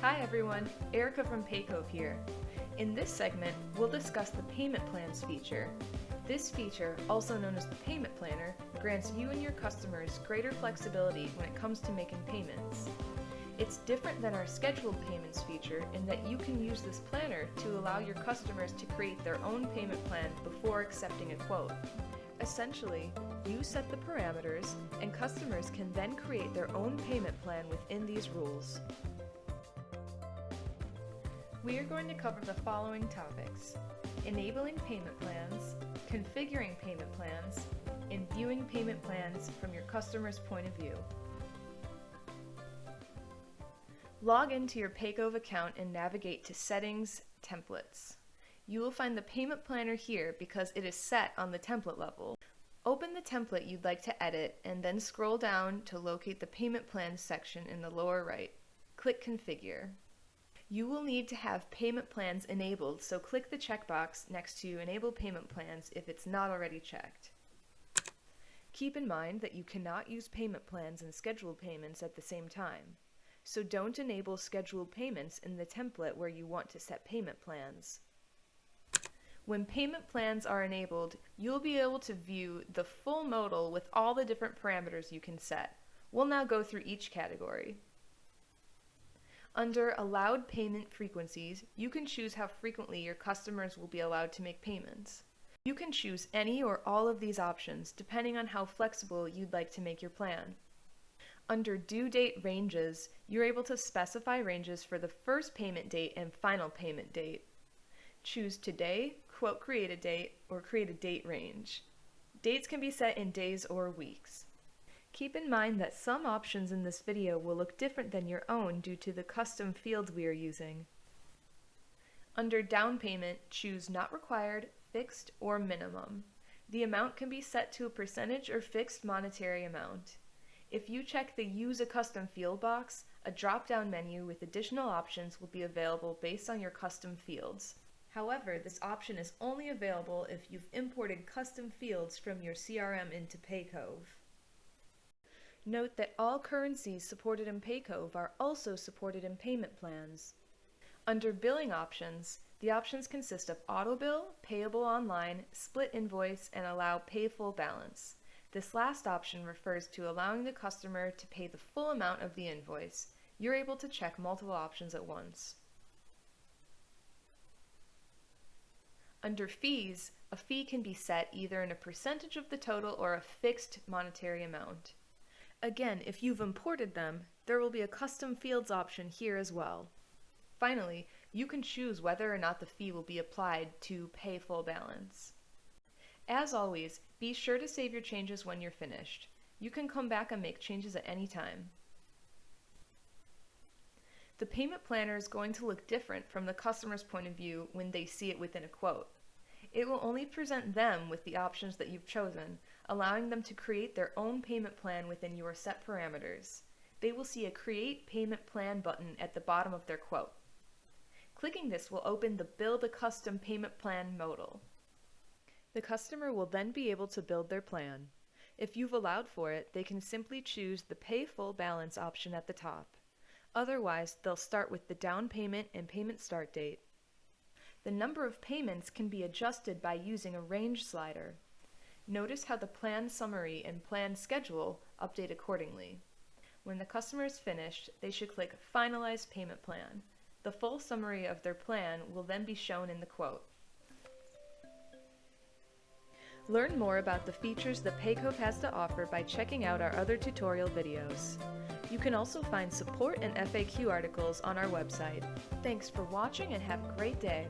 Hi everyone, Erica from Paycove here. In this segment, we'll discuss the Payment Plans feature. This feature, also known as the Payment Planner, grants you and your customers greater flexibility when it comes to making payments. It's different than our scheduled payments feature in that you can use this planner to allow your customers to create their own payment plan before accepting a quote. Essentially, you set the parameters, and customers can then create their own payment plan within these rules. We are going to cover the following topics: enabling payment plans, configuring payment plans, and viewing payment plans from your customer's point of view. Log into your Paycove account and navigate to Settings, Templates. You will find the Payment Planner here because it is set on the template level. Open the template you'd like to edit and then scroll down to locate the Payment Plans section in the lower right. Click Configure. You will need to have payment plans enabled, so click the checkbox next to Enable Payment Plans if it's not already checked. Keep in mind that you cannot use payment plans and scheduled payments at the same time, so don't enable scheduled payments in the template where you want to set payment plans. When payment plans are enabled, you'll be able to view the full modal with all the different parameters you can set. We'll now go through each category. Under Allowed Payment Frequencies, you can choose how frequently your customers will be allowed to make payments. You can choose any or all of these options depending on how flexible you'd like to make your plan. Under Due Date Ranges, you're able to specify ranges for the first payment date and final payment date. Choose Today, Quote Create a Date, or Create a Date range. Dates can be set in days or weeks. Keep in mind that some options in this video will look different than your own due to the custom fields we are using. Under Down Payment, choose Not Required, Fixed, or Minimum. The amount can be set to a percentage or fixed monetary amount. If you check the Use a Custom Field box, a drop-down menu with additional options will be available based on your custom fields. However, this option is only available if you've imported custom fields from your CRM into Paycove. Note that all currencies supported in Paycove are also supported in payment plans. Under Billing Options, the options consist of Auto Bill, Payable Online, Split Invoice, and Allow Pay Full Balance. This last option refers to allowing the customer to pay the full amount of the invoice. You're able to check multiple options at once. Under Fees, a fee can be set either in a percentage of the total or a fixed monetary amount. Again, if you've imported them, there will be a Custom Fields option here as well. Finally, you can choose whether or not the fee will be applied to Pay Full Balance. As always, be sure to save your changes when you're finished. You can come back and make changes at any time. The payment planner is going to look different from the customer's point of view when they see it within a quote. It will only present them with the options that you've chosen, allowing them to create their own payment plan within your set parameters. They will see a Create Payment Plan button at the bottom of their quote. Clicking this will open the Build a Custom Payment Plan modal. The customer will then be able to build their plan. If you've allowed for it, they can simply choose the Pay Full Balance option at the top. Otherwise, they'll start with the down payment and payment start date. The number of payments can be adjusted by using a range slider. Notice how the plan summary and plan schedule update accordingly. When the customer is finished, they should click Finalize Payment Plan. The full summary of their plan will then be shown in the quote. Learn more about the features that Paycove has to offer by checking out our other tutorial videos. You can also find support and FAQ articles on our website. Thanks for watching and have a great day.